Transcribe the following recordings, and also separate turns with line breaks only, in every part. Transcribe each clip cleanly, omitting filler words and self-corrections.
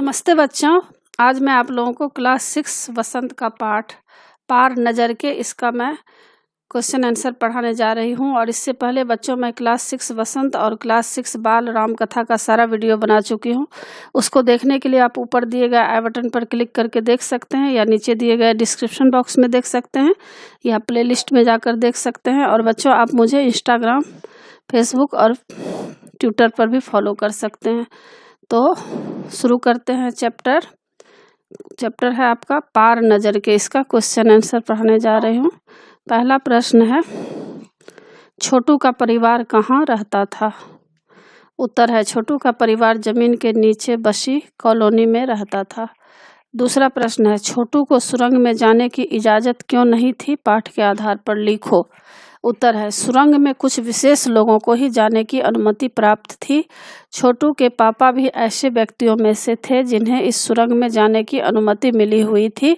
नमस्ते बच्चों, आज मैं आप लोगों को क्लास 6 वसंत का पाठ पार नज़र के इसका मैं क्वेश्चन आंसर पढ़ाने जा रही हूं। और इससे पहले बच्चों मैं क्लास 6 वसंत और क्लास 6 बाल राम कथा का सारा वीडियो बना चुकी हूं। उसको देखने के लिए आप ऊपर दिए गए आई बटन पर क्लिक करके देख सकते हैं या नीचे दिए गए डिस्क्रिप्शन बॉक्स में देख सकते हैं या प्ले लिस्ट में जाकर देख सकते हैं। और बच्चों आप मुझे इंस्टाग्राम, फेसबुक और ट्विटर पर भी फॉलो कर सकते हैं। तो शुरू करते हैं। चैप्टर है आपका पार नज़र के, इसका क्वेश्चन आंसर पढ़ने जा रही हूँ। पहला प्रश्न है, छोटू का परिवार कहाँ रहता था? उत्तर है, छोटू का परिवार जमीन के नीचे बसी कॉलोनी में रहता था। दूसरा प्रश्न है, छोटू को सुरंग में जाने की इजाज़त क्यों नहीं थी? पाठ के आधार पर लिखो। उत्तर है, सुरंग में कुछ विशेष लोगों को ही जाने की अनुमति प्राप्त थी। छोटू के पापा भी ऐसे व्यक्तियों में से थे जिन्हें इस सुरंग में जाने की अनुमति मिली हुई थी।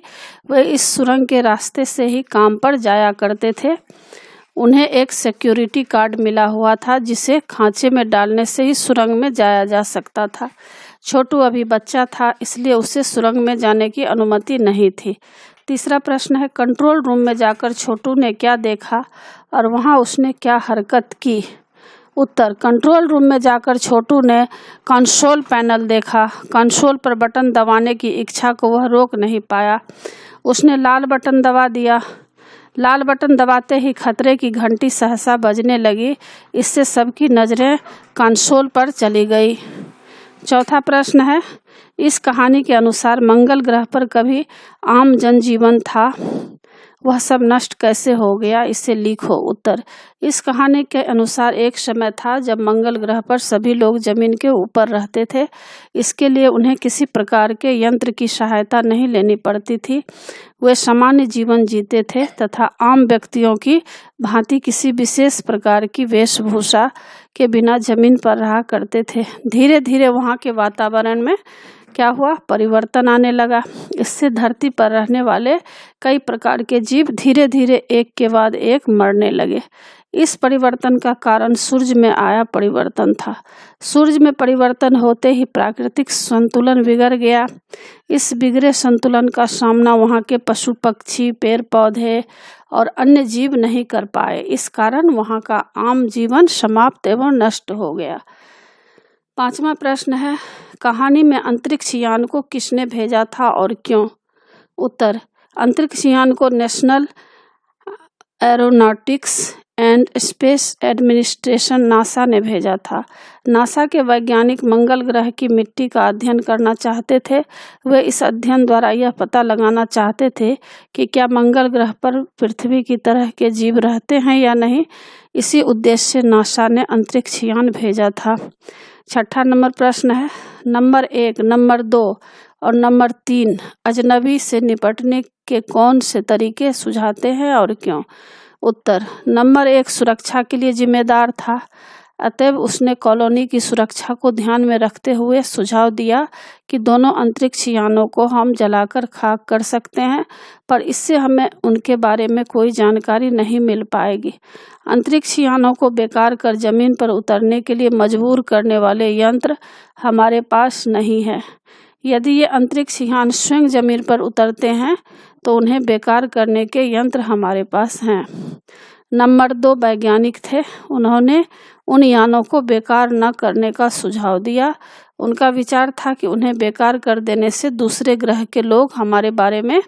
वे इस सुरंग के रास्ते से ही काम पर जाया करते थे। उन्हें एक सिक्योरिटी कार्ड मिला हुआ था जिसे खांचे में डालने से ही सुरंग में जाया जा सकता था। छोटू अभी बच्चा था, इसलिए उसे सुरंग में जाने की अनुमति नहीं थी। तीसरा प्रश्न है, कंट्रोल रूम में जाकर छोटू ने क्या देखा और वहां उसने क्या हरकत की? उत्तर, कंट्रोल रूम में जाकर छोटू ने कंसोल पैनल देखा। कंसोल पर बटन दबाने की इच्छा को वह रोक नहीं पाया। उसने लाल बटन दबा दिया। लाल बटन दबाते ही खतरे की घंटी सहसा बजने लगी। इससे सबकी नज़रें कंसोल पर चली गई। चौथा प्रश्न है, इस कहानी के अनुसार मंगल ग्रह पर कभी आम जनजीवन था, वह सब नष्ट कैसे हो गया? इसे लिखो। उत्तर, इस कहानी के अनुसार एक समय था जब मंगल ग्रह पर सभी लोग जमीन के ऊपर रहते थे। इसके लिए उन्हें किसी प्रकार के यंत्र की सहायता नहीं लेनी पड़ती थी। वे सामान्य जीवन जीते थे तथा आम व्यक्तियों की भांति किसी विशेष प्रकार की वेशभूषा के बिना जमीन पर रहा करते थे। धीरे धीरे वहाँ के वातावरण में क्या हुआ? परिवर्तन आने लगा। इससे धरती पर रहने वाले कई प्रकार के जीव धीरे धीरे एक के बाद एक मरने लगे। इस परिवर्तन का कारण सूरज में आया परिवर्तन था। सूरज में परिवर्तन होते ही प्राकृतिक संतुलन बिगड़ गया। इस बिगड़े संतुलन का सामना वहाँ के पशु पक्षी, पेड़ पौधे और अन्य जीव नहीं कर पाए। इस कारण वहाँ का आम जीवन समाप्त एवं नष्ट हो गया। पांचवा प्रश्न है, कहानी में अंतरिक्ष यान को किसने भेजा था और क्यों? उत्तर, अंतरिक्ष यान को national aeronautics and space administration NASA ने भेजा था। नासा के वैज्ञानिक मंगल ग्रह की मिट्टी का अध्ययन करना चाहते थे। वे इस अध्ययन द्वारा यह पता लगाना चाहते थे कि क्या मंगल ग्रह पर पृथ्वी की तरह के जीव रहते हैं या नहीं। इसी उद्देश्य से नासा ने अंतरिक्ष यान भेजा था। छठा नंबर प्रश्न है, नंबर 1, नंबर 2 और नंबर 3 अजनबी से निपटने के कौन से तरीके सुझाते हैं और क्यों? उत्तर, नंबर 1 सुरक्षा के लिए जिम्मेदार था, अतएव उसने कॉलोनी की सुरक्षा को ध्यान में रखते हुए सुझाव दिया कि दोनों अंतरिक्ष यानों को हम जलाकर खाक कर सकते हैं, पर इससे हमें उनके बारे में कोई जानकारी नहीं मिल पाएगी। अंतरिक्ष यानों को बेकार कर जमीन पर उतरने के लिए मजबूर करने वाले यंत्र हमारे पास नहीं है। यदि ये अंतरिक्ष यान स्वयं जमीन पर उतरते हैं तो उन्हें बेकार करने के यंत्र हमारे पास हैं। नंबर 2 वैज्ञानिक थे, उन्होंने उन यानों को बेकार न करने का सुझाव दिया। उनका विचार था कि उन्हें बेकार कर देने से दूसरे ग्रह के लोग हमारे बारे में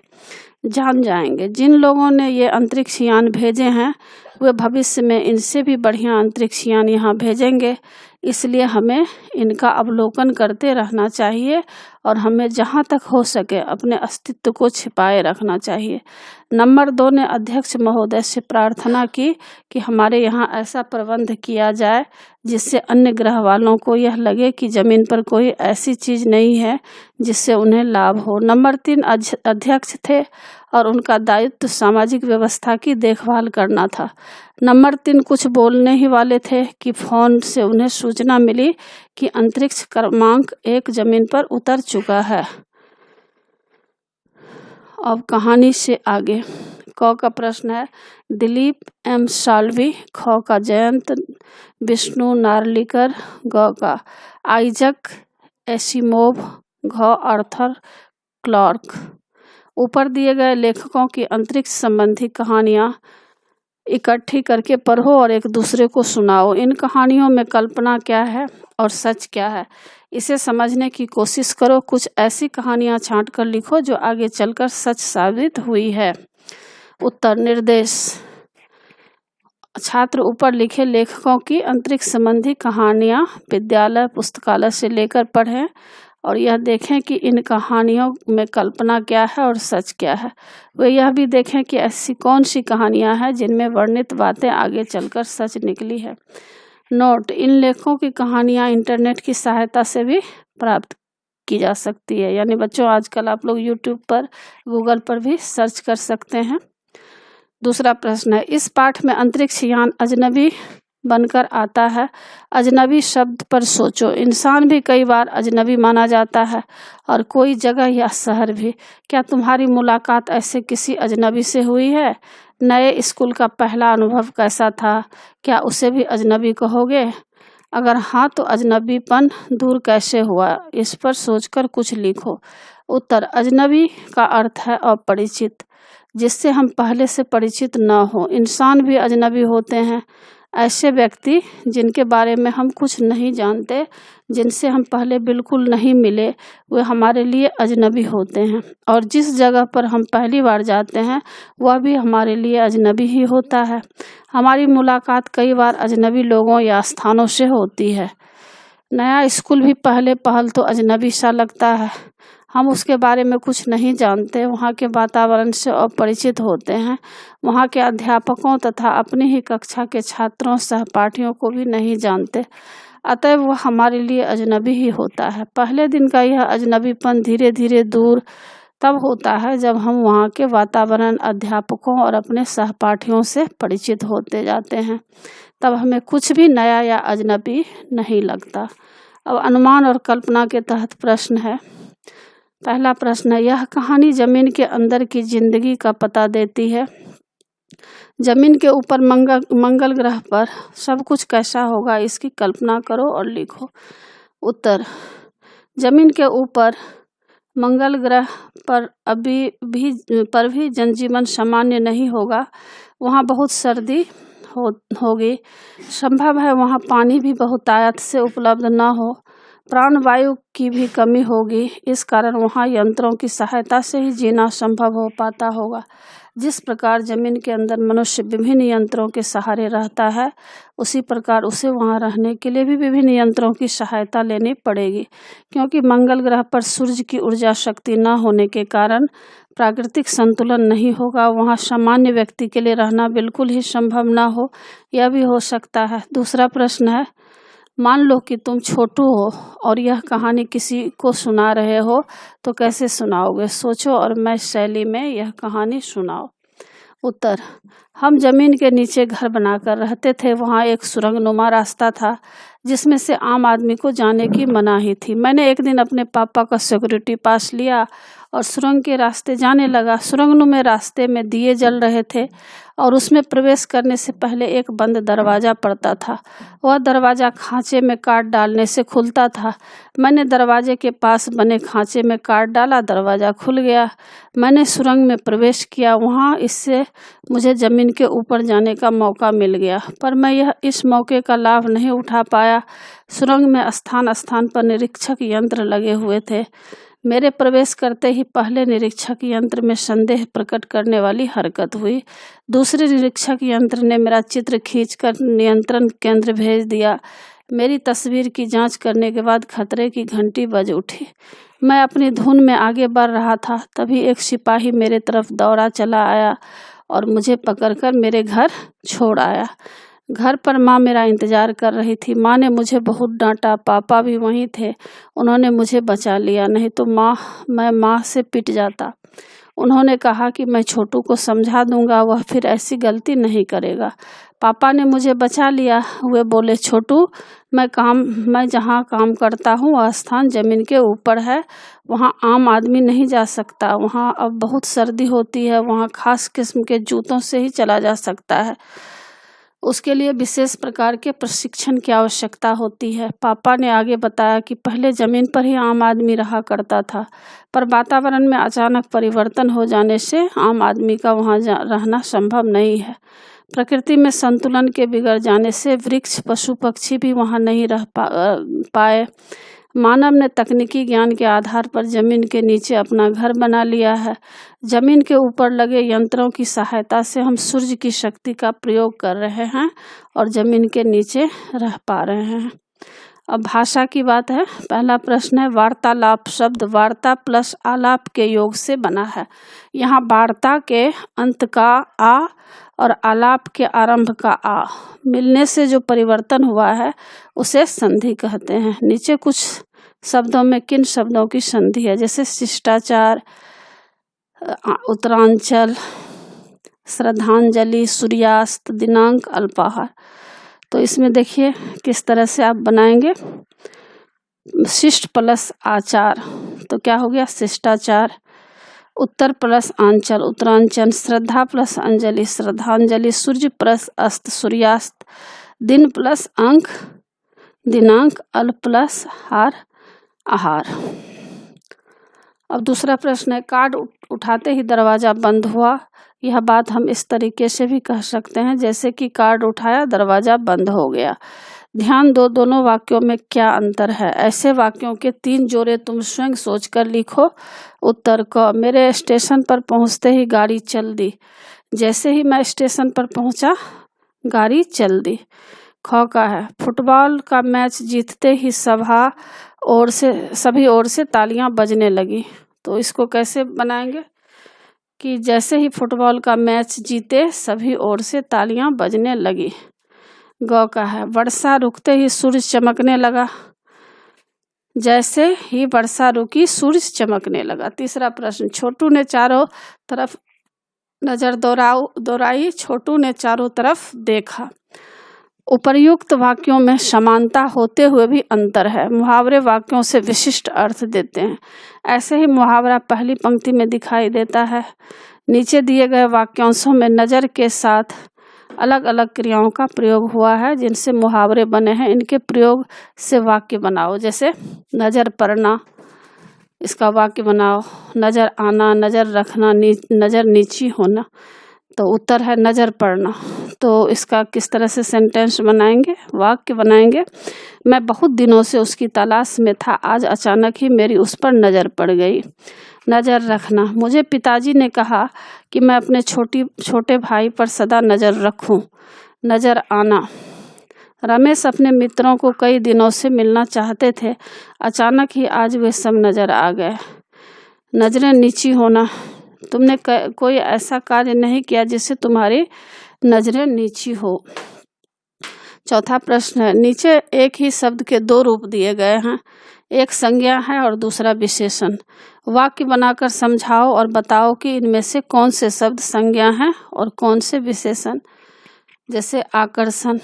जान जाएंगे। जिन लोगों ने ये अंतरिक्ष यान भेजे हैं वे भविष्य में इनसे भी बढ़िया अंतरिक्ष यान यहाँ भेजेंगे, इसलिए हमें इनका अवलोकन करते रहना चाहिए और हमें जहाँ तक हो सके अपने अस्तित्व को छिपाए रखना चाहिए। नंबर 2 ने अध्यक्ष महोदय से प्रार्थना की कि हमारे यहाँ ऐसा प्रबंध किया जाए जिससे अन्य ग्रह वालों को यह लगे कि जमीन पर कोई ऐसी चीज़ नहीं है जिससे उन्हें लाभ हो। नंबर 3 अध्यक्ष थे और उनका दायित्व सामाजिक व्यवस्था की देखभाल करना था। नंबर 3 कुछ बोलने ही वाले थे कि फोन से उन्हें सूचना मिली कि अंतरिक्ष क्रमांक 1 जमीन पर उतर चुका है। अब कहानी से आगे। क का प्रश्न है, दिलीप एम साल्वी। ख का जयंत विष्णु नार्लिकर। ग का आइजक एसिमोव। घ आर्थर क्लार्क। ऊपर दिए गए लेखकों की अंतरिक्ष संबंधी कहानियाँ इकट्ठी करके पढ़ो और एक दूसरे को सुनाओ। इन कहानियों में कल्पना क्या है और सच क्या है, इसे समझने की कोशिश करो। कुछ ऐसी कहानियाँ छांट कर लिखो जो आगे चलकर सच साबित हुई है। उत्तर निर्देश। छात्र ऊपर लिखे लेखकों की अंतरिक्ष संबंधी कहानियाँ विद्यालय पुस्तकालय से लेकर पढ़ें और यह देखें कि इन कहानियों में कल्पना क्या है और सच क्या है। वे यह भी देखें कि ऐसी कौन सी कहानियाँ हैं जिनमें वर्णित बातें आगे चलकर सच निकली है। नोट: इन लेखकों की कहानियाँ इंटरनेट की सहायता से भी प्राप्त की जा सकती है। यानी बच्चों, आजकल आप लोग यूट्यूब पर, गूगल पर भी सर्च कर सकते हैं। दूसरा प्रश्न है, इस पाठ में अंतरिक्ष यान अजनबी बनकर आता है। अजनबी शब्द पर सोचो। इंसान भी कई बार अजनबी माना जाता है और कोई जगह या शहर भी। क्या तुम्हारी मुलाकात ऐसे किसी अजनबी से हुई है? नए स्कूल का पहला अनुभव कैसा था? क्या उसे भी अजनबी कहोगे? अगर हाँ तो अजनबीपन दूर कैसे हुआ, इस पर सोचकर कुछ लिखो। उत्तर: अजनबी का अर्थ है अपरिचित, जिससे हम पहले से परिचित न हो। इंसान भी अजनबी होते हैं। ऐसे व्यक्ति जिनके बारे में हम कुछ नहीं जानते, जिनसे हम पहले बिल्कुल नहीं मिले, वे हमारे लिए अजनबी होते हैं। और जिस जगह पर हम पहली बार जाते हैं वह भी हमारे लिए अजनबी ही होता है। हमारी मुलाकात कई बार अजनबी लोगों या स्थानों से होती है। नया स्कूल भी पहले पहल तो अजनबी सा लगता है। हम उसके बारे में कुछ नहीं जानते, वहाँ के वातावरण से अपरिचित होते हैं, वहाँ के अध्यापकों तथा अपनी ही कक्षा के छात्रों सहपाठियों को भी नहीं जानते, अतएव वह हमारे लिए अजनबी ही होता है। पहले दिन का यह अजनबीपन धीरे धीरे दूर तब होता है जब हम वहाँ के वातावरण, अध्यापकों और अपने सहपाठियों से परिचित होते जाते हैं। तब हमें कुछ भी नया या अजनबी नहीं लगता। अब अनुमान और कल्पना के तहत प्रश्न है। पहला प्रश्न है, यह कहानी जमीन के अंदर की जिंदगी का पता देती है। जमीन के ऊपर मंगल ग्रह पर सब कुछ कैसा होगा, इसकी कल्पना करो और लिखो। उत्तर: जमीन के ऊपर मंगल ग्रह पर भी जनजीवन सामान्य नहीं होगा। वहाँ बहुत सर्दी होगी। संभव है वहाँ पानी भी बहुतायत से उपलब्ध न हो। प्राणवायु की भी कमी होगी। इस कारण वहाँ यंत्रों की सहायता से ही जीना संभव हो पाता होगा। जिस प्रकार जमीन के अंदर मनुष्य विभिन्न यंत्रों के सहारे रहता है, उसी प्रकार उसे वहाँ रहने के लिए भी विभिन्न यंत्रों की सहायता लेनी पड़ेगी। क्योंकि मंगल ग्रह पर सूर्य की ऊर्जा शक्ति न होने के कारण प्राकृतिक संतुलन नहीं होगा। वहाँ सामान्य व्यक्ति के लिए रहना बिल्कुल ही संभव न हो, यह भी हो सकता है। दूसरा प्रश्न है, मान लो कि तुम छोटू हो और यह कहानी किसी को सुना रहे हो, तो कैसे सुनाओगे? सोचो और मैं शैली में यह कहानी सुनाओ। उत्तर: हम जमीन के नीचे घर बनाकर रहते थे। वहाँ एक सुरंगनुमा रास्ता था जिसमें से आम आदमी को जाने की मनाही थी। मैंने एक दिन अपने पापा का सिक्योरिटी पास लिया और सुरंग के रास्ते जाने लगा। सुरंगनुमा रास्ते में दिए जल रहे थे और उसमें प्रवेश करने से पहले एक बंद दरवाज़ा पड़ता था। वह दरवाज़ा खांचे में काट डालने से खुलता था। मैंने दरवाजे के पास बने खांचे में काट डाला, दरवाज़ा खुल गया। मैंने सुरंग में प्रवेश किया। वहाँ इससे मुझे ज़मीन के ऊपर जाने का मौका मिल गया, पर मैं इस मौके का लाभ नहीं उठा पाया। सुरंग में स्थान स्थान पर निरीक्षक यंत्र लगे हुए थे। मेरे प्रवेश करते ही पहले निरीक्षक यंत्र में संदेह प्रकट करने वाली हरकत हुई। दूसरे निरीक्षक यंत्र ने मेरा चित्र खींचकर नियंत्रण केंद्र भेज दिया। मेरी तस्वीर की जांच करने के बाद खतरे की घंटी बज उठी। मैं अपनी धुन में आगे बढ़ रहा था, तभी एक सिपाही मेरे तरफ दौड़ा चला आया और मुझे पकड़कर मेरे घर छोड़ आया। घर पर माँ मेरा इंतज़ार कर रही थी। माँ ने मुझे बहुत डांटा। पापा भी वहीं थे। उन्होंने मुझे बचा लिया, नहीं तो मैं माँ से पिट जाता। उन्होंने कहा कि मैं छोटू को समझा दूंगा, वह फिर ऐसी गलती नहीं करेगा। पापा ने मुझे बचा लिया। वे बोले, छोटू, मैं जहाँ काम करता हूँ वह स्थान जमीन के ऊपर है। वहाँ आम आदमी नहीं जा सकता। वहाँ अब बहुत सर्दी होती है। वहाँ खास किस्म के जूतों से ही चला जा सकता है। उसके लिए विशेष प्रकार के प्रशिक्षण की आवश्यकता होती है। पापा ने आगे बताया कि पहले ज़मीन पर ही आम आदमी रहा करता था, पर वातावरण में अचानक परिवर्तन हो जाने से आम आदमी का वहाँ रहना संभव नहीं है। प्रकृति में संतुलन के बिगड़ जाने से वृक्ष, पशु पक्षी भी वहाँ नहीं रह पाए। मानव ने तकनीकी ज्ञान के आधार पर जमीन के नीचे अपना घर बना लिया है। जमीन के ऊपर लगे यंत्रों की सहायता से हम सूर्य की शक्ति का प्रयोग कर रहे हैं और जमीन के नीचे रह पा रहे हैं। अब भाषा की बात है। पहला प्रश्न है, वार्तालाप शब्द वार्ता प्लस आलाप के योग से बना है। यहाँ वार्ता के अंत का आ और आलाप के आरंभ का आ मिलने से जो परिवर्तन हुआ है उसे संधि कहते हैं। नीचे कुछ शब्दों में किन शब्दों की संधि है, जैसे शिष्टाचार, उत्तरांचल, श्रद्धांजलि, सूर्यास्त, दिनांक, अल्पाहार। तो इसमें देखिए किस तरह से आप बनाएंगे। शिष्ट प्लस आचार तो क्या हो गया, शिष्टाचार। उत्तर प्लस आंचल, उत्तरांचल। श्रद्धा प्लस अंजलि, श्रद्धांजलि। सूर्य प्लस अस्त, सूर्यास्त। दिन प्लस अंक, दिनांक। अल प्लस हार, आहार। अब दूसरा प्रश्न है, कार्ड उठाते ही दरवाजा बंद हुआ। यह बात हम इस तरीके से भी कह सकते हैं जैसे कि कार्ड उठाया, दरवाजा बंद हो गया। ध्यान दो, दोनों वाक्यों में क्या अंतर है। ऐसे वाक्यों के 3 जोड़े तुम स्वयं सोचकर लिखो। उत्तर क, मेरे स्टेशन पर पहुंचते ही गाड़ी चल दी। जैसे ही मैं स्टेशन पर पहुंचा गाड़ी चल दी। ख का है, फुटबॉल का मैच जीतते ही सभी ओर से तालियां बजने लगी। तो इसको कैसे बनाएंगे कि जैसे ही फुटबॉल का मैच जीते सभी ओर से तालियां बजने लगी। ग का है, वर्षा रुकते ही सूरज चमकने लगा। जैसे ही वर्षा रुकी सूरज चमकने लगा। तीसरा प्रश्न, छोटू ने चारों तरफ नजर दौड़ाई। छोटू ने चारों तरफ देखा। उपर्युक्त वाक्यों में समानता होते हुए भी अंतर है। मुहावरे वाक्यों से विशिष्ट अर्थ देते हैं। ऐसे ही मुहावरा पहली पंक्ति में दिखाई देता है। नीचे दिए गए वाक्यांशों में नज़र के साथ अलग अलग क्रियाओं का प्रयोग हुआ है जिनसे मुहावरे बने हैं। इनके प्रयोग से वाक्य बनाओ। जैसे नज़र पड़ना, इसका वाक्य बनाओ। नज़र आना, नज़र रखना, नज़र नीची होना। तो उत्तर है नज़र पड़ना। तो इसका किस तरह से सेंटेंस बनाएंगे, वाक्य बनाएंगे। मैं बहुत दिनों से उसकी तलाश में था, आज अचानक ही मेरी उस पर नज़र पड़ गई। नज़र रखना, मुझे पिताजी ने कहा कि मैं अपने छोटे भाई पर सदा नज़र रखूं। नज़र आना, रमेश अपने मित्रों को कई दिनों से मिलना चाहते थे, अचानक ही आज वे सब नज़र आ गए। नज़रें नीची होना, तुमने कोई ऐसा कार्य नहीं किया जिससे तुम्हारी नज़रें नीची हो। चौथा प्रश्न है, नीचे एक ही शब्द के 2 रूप दिए गए हैं, एक संज्ञा है और दूसरा विशेषण। वाक्य बनाकर समझाओ और बताओ कि इनमें से कौन से शब्द संज्ञा हैं और कौन से विशेषण। जैसे आकर्षण,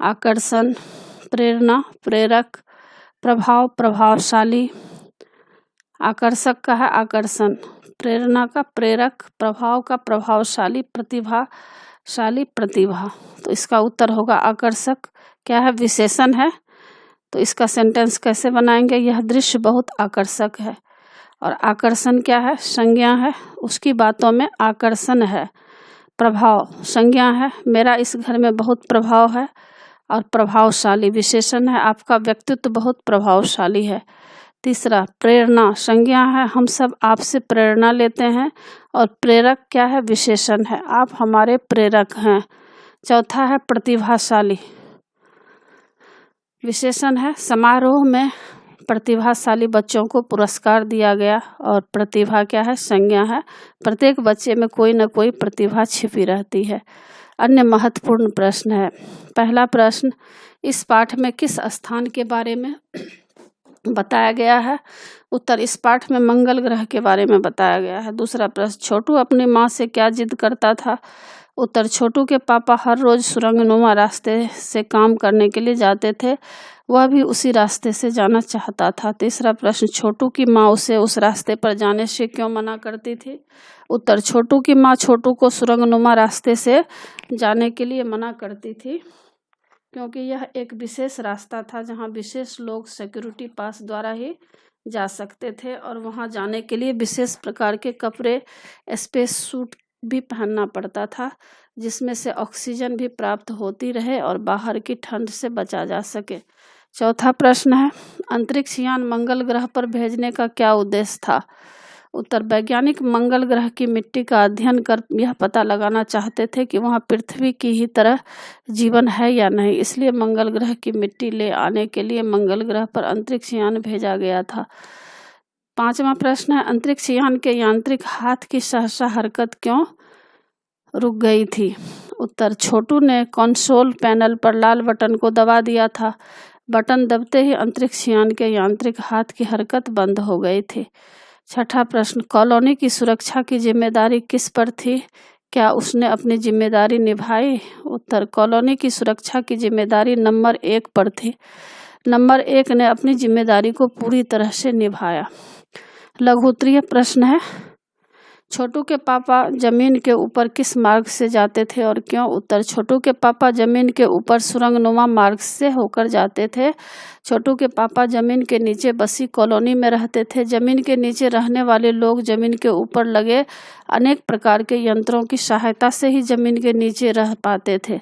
आकर्षण। प्रेरणा, प्रेरक। प्रभाव, प्रभावशाली। आकर्षक का है आकर्षण, प्रेरणा का प्रेरक, प्रभाव का प्रभावशाली, प्रतिभाशाली प्रतिभा। तो इसका उत्तर होगा आकर्षक। क्या है, विशेषण है। तो इसका सेंटेंस कैसे बनाएंगे, यह दृश्य बहुत आकर्षक है। और आकर्षण क्या है, संज्ञा है, उसकी बातों में आकर्षण है। प्रभाव संज्ञा है, मेरा इस घर में बहुत प्रभाव है। और प्रभावशाली विशेषण है, आपका व्यक्तित्व बहुत प्रभावशाली है। तीसरा प्रेरणा संज्ञा है, हम सब आपसे प्रेरणा लेते हैं। और प्रेरक क्या है, विशेषण है, आप हमारे प्रेरक हैं। चौथा है प्रतिभाशाली, विशेषण है, समारोह में प्रतिभाशाली बच्चों को पुरस्कार दिया गया। और प्रतिभा क्या है, संज्ञा है, प्रत्येक बच्चे में कोई न कोई प्रतिभा छिपी रहती है। अन्य महत्वपूर्ण प्रश्न है। पहला प्रश्न, इस पाठ में किस स्थान के बारे में बताया गया है। उत्तर, इस पाठ में मंगल ग्रह के बारे में बताया गया है। दूसरा प्रश्न, छोटू अपनी माँ से क्या जिद करता था। उत्तर, छोटू के पापा हर रोज सुरंगनुमा रास्ते से काम करने के लिए जाते थे, वह भी उसी रास्ते से जाना चाहता था। तीसरा प्रश्न, छोटू की माँ उसे उस रास्ते पर जाने से क्यों मना करती थी? उत्तर, छोटू की माँ छोटू को सुरंगनुमा रास्ते से जाने के लिए मना करती थी क्योंकि यह एक विशेष रास्ता था जहाँ विशेष लोग सिक्योरिटी पास द्वारा ही जा सकते थे और वहाँ जाने के लिए विशेष प्रकार के कपड़े, स्पेस सूट भी पहनना पड़ता था जिसमें से ऑक्सीजन भी प्राप्त होती रहे और बाहर की ठंड से बचा जा सके। चौथा प्रश्न है, अंतरिक्ष यान मंगल ग्रह पर भेजने का क्या उद्देश्य था? उत्तर, वैज्ञानिक मंगल ग्रह की मिट्टी का अध्ययन कर यह पता लगाना चाहते थे कि वहाँ पृथ्वी की ही तरह जीवन है या नहीं, इसलिए मंगल ग्रह की मिट्टी ले आने के लिए मंगल ग्रह पर अंतरिक्ष यान भेजा गया था। पांचवा प्रश्न है, अंतरिक्ष यान के यांत्रिक हाथ की सहसा हरकत क्यों रुक गई थी? उत्तर, छोटू ने कंसोल पैनल पर लाल बटन को दबा दिया था। बटन दबते ही अंतरिक्ष यान के यांत्रिक हाथ की हरकत बंद हो गई थी। छठा प्रश्न, कॉलोनी की सुरक्षा की जिम्मेदारी किस पर थी? क्या उसने अपनी जिम्मेदारी निभाई? उत्तर, कॉलोनी की सुरक्षा की जिम्मेदारी नंबर 1 पर थी। नंबर 1 ने अपनी जिम्मेदारी को पूरी तरह से निभाया। लघु उत्तरीय प्रश्न है, छोटू के पापा जमीन के ऊपर किस मार्ग से जाते थे और क्यों? उत्तर, छोटू के पापा जमीन के ऊपर सुरंगनुमा मार्ग से होकर जाते थे। छोटू के पापा जमीन के नीचे बसी कॉलोनी में रहते थे। जमीन के नीचे रहने वाले लोग जमीन के ऊपर लगे अनेक प्रकार के यंत्रों की सहायता से ही जमीन के नीचे रह पाते थे।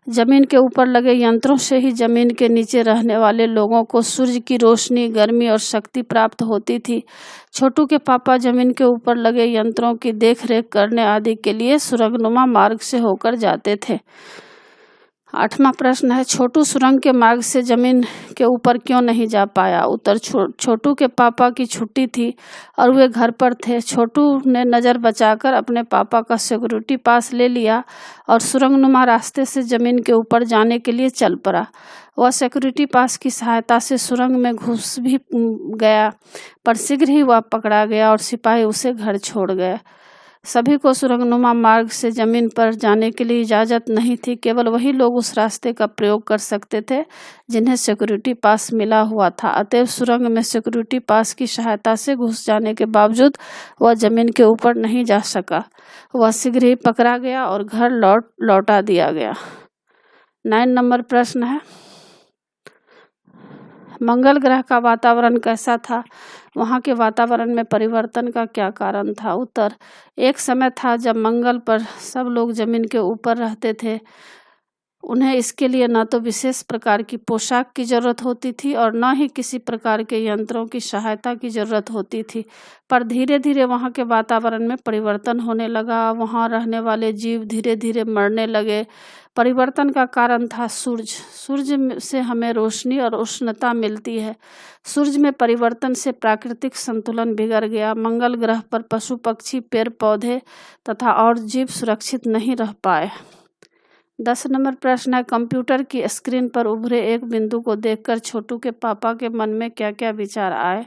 जमीन के ऊपर लगे यंत्रों से ही जमीन के नीचे रहने वाले लोगों को सूर्य की रोशनी, गर्मी और शक्ति प्राप्त होती थी। छोटू के पापा जमीन के ऊपर लगे यंत्रों की देखरेख करने आदि के लिए सुरंगनुमा मार्ग से होकर जाते थे। आठवां प्रश्न है, छोटू सुरंग के मार्ग से जमीन के ऊपर क्यों नहीं जा पाया? उत्तर, छोटू के पापा की छुट्टी थी और वे घर पर थे। छोटू ने नज़र बचाकर अपने पापा का सिक्योरिटी पास ले लिया और सुरंगनुमा रास्ते से जमीन के ऊपर जाने के लिए चल पड़ा। वह सिक्योरिटी पास की सहायता से सुरंग में घुस भी गया, पर शीघ्र ही वह पकड़ा गया और सिपाही उसे घर छोड़ गए। सभी को सुरंगनुमा मार्ग से जमीन पर जाने के लिए इजाज़त नहीं थी। केवल वही लोग उस रास्ते का प्रयोग कर सकते थे जिन्हें सिक्योरिटी पास मिला हुआ था। अतएव सुरंग में सिक्योरिटी पास की सहायता से घुस जाने के बावजूद वह जमीन के ऊपर नहीं जा सका। वह शीघ्र ही पकड़ा गया और घर लौटा दिया गया। 9 नंबर प्रश्न है, मंगल ग्रह का वातावरण कैसा था? वहाँ के वातावरण में परिवर्तन का क्या कारण था? उत्तर, एक समय था जब मंगल पर सब लोग जमीन के ऊपर रहते थे। उन्हें इसके लिए न तो विशेष प्रकार की पोशाक की जरूरत होती थी और न ही किसी प्रकार के यंत्रों की सहायता की जरूरत होती थी। पर धीरे धीरे वहाँ के वातावरण में परिवर्तन होने लगा। वहाँ रहने वाले जीव धीरे धीरे मरने लगे। परिवर्तन का कारण था सूरज। सूर्य से हमें रोशनी और उष्णता मिलती है। सूरज में परिवर्तन से प्राकृतिक संतुलन बिगड़ गया। मंगल ग्रह पर पशु पक्षी, पेड़ पौधे तथा और जीव सुरक्षित नहीं रह पाए। 10 नंबर प्रश्न है, कंप्यूटर की स्क्रीन पर उभरे एक बिंदु को देखकर छोटू के पापा के मन में क्या क्या विचार आए?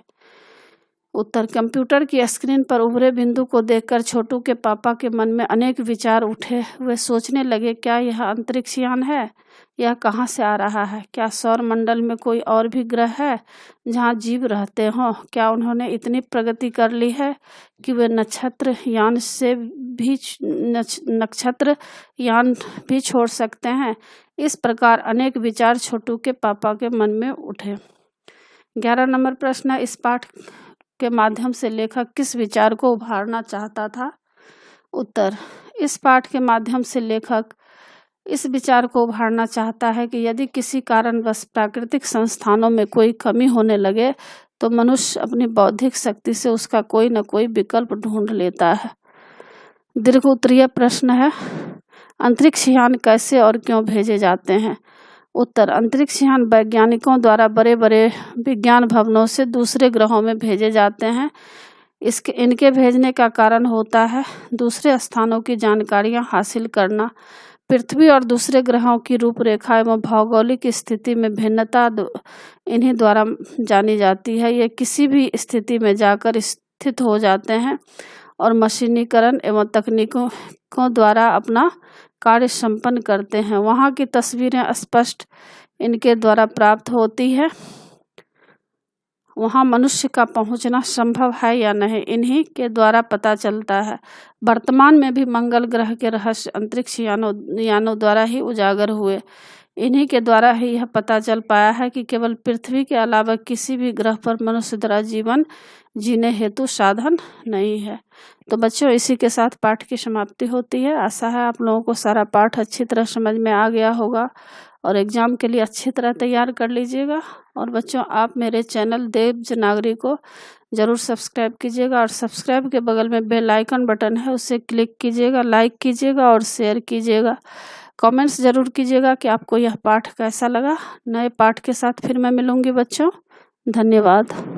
उत्तर, कंप्यूटर की स्क्रीन पर उभरे बिंदु को देखकर छोटू के पापा के मन में अनेक विचार उठे। वे सोचने लगे, क्या यह अंतरिक्ष यान है? यह कहाँ से आ रहा है? क्या सौर मंडल में कोई और भी ग्रह है जहाँ जीव रहते हों? क्या उन्होंने इतनी प्रगति कर ली है कि वे नक्षत्र यान भी छोड़ सकते हैं? इस प्रकार अनेक विचार छोटू के पापा के मन में उठे। 11 नंबर प्रश्न है, इस पाठ के माध्यम से लेखक किस विचार को उभारना चाहता था? उत्तर, इस पाठ के माध्यम से लेखक इस विचार को उभारना चाहता है कि यदि किसी कारणवश प्राकृतिक संस्थानों में कोई कमी होने लगे तो मनुष्य अपनी बौद्धिक शक्ति से उसका कोई न कोई विकल्प ढूंढ लेता है। दीर्घ उत्तरीय प्रश्न है, अंतरिक्ष यान कैसे और क्यों भेजे जाते हैं? उत्तर, अंतरिक्ष यान वैज्ञानिकों द्वारा बड़े बड़े विज्ञान भवनों से दूसरे ग्रहों में भेजे जाते हैं। इनके भेजने का कारण होता है दूसरे स्थानों की जानकारियां हासिल करना। पृथ्वी और दूसरे ग्रहों की रूपरेखा एवं भौगोलिक स्थिति में भिन्नता इन्हीं द्वारा जानी जाती है। ये किसी भी स्थिति में जाकर स्थित हो जाते हैं और मशीनीकरण एवं तकनीकों द्वारा अपना कार्य संपन्न करते हैं। वहाँ की तस्वीरें स्पष्ट इनके द्वारा प्राप्त होती है। वहाँ मनुष्य का पहुँचना संभव है या नहीं, इन्हीं के द्वारा पता चलता है। वर्तमान में भी मंगल ग्रह के रहस्य अंतरिक्ष यानों द्वारा ही उजागर हुए। इन्हीं के द्वारा ही यह पता चल पाया है कि केवल पृथ्वी के अलावा किसी भी ग्रह पर मनुष्य द्वारा जीवन जीने हेतु साधन नहीं है। तो बच्चों, इसी के साथ पाठ की समाप्ति होती है। आशा है आप लोगों को सारा पाठ अच्छी तरह समझ में आ गया होगा और एग्ज़ाम के लिए अच्छी तरह तैयार कर लीजिएगा। और बच्चों, आप मेरे चैनल देव नागरी को ज़रूर सब्सक्राइब कीजिएगा और सब्सक्राइब के बगल में बेल आइकन बटन है, उसे क्लिक कीजिएगा, लाइक कीजिएगा और शेयर कीजिएगा। कमेंट्स ज़रूर कीजिएगा कि आपको यह पाठ कैसा लगा। नए पाठ के साथ फिर मैं मिलूँगी बच्चों। धन्यवाद।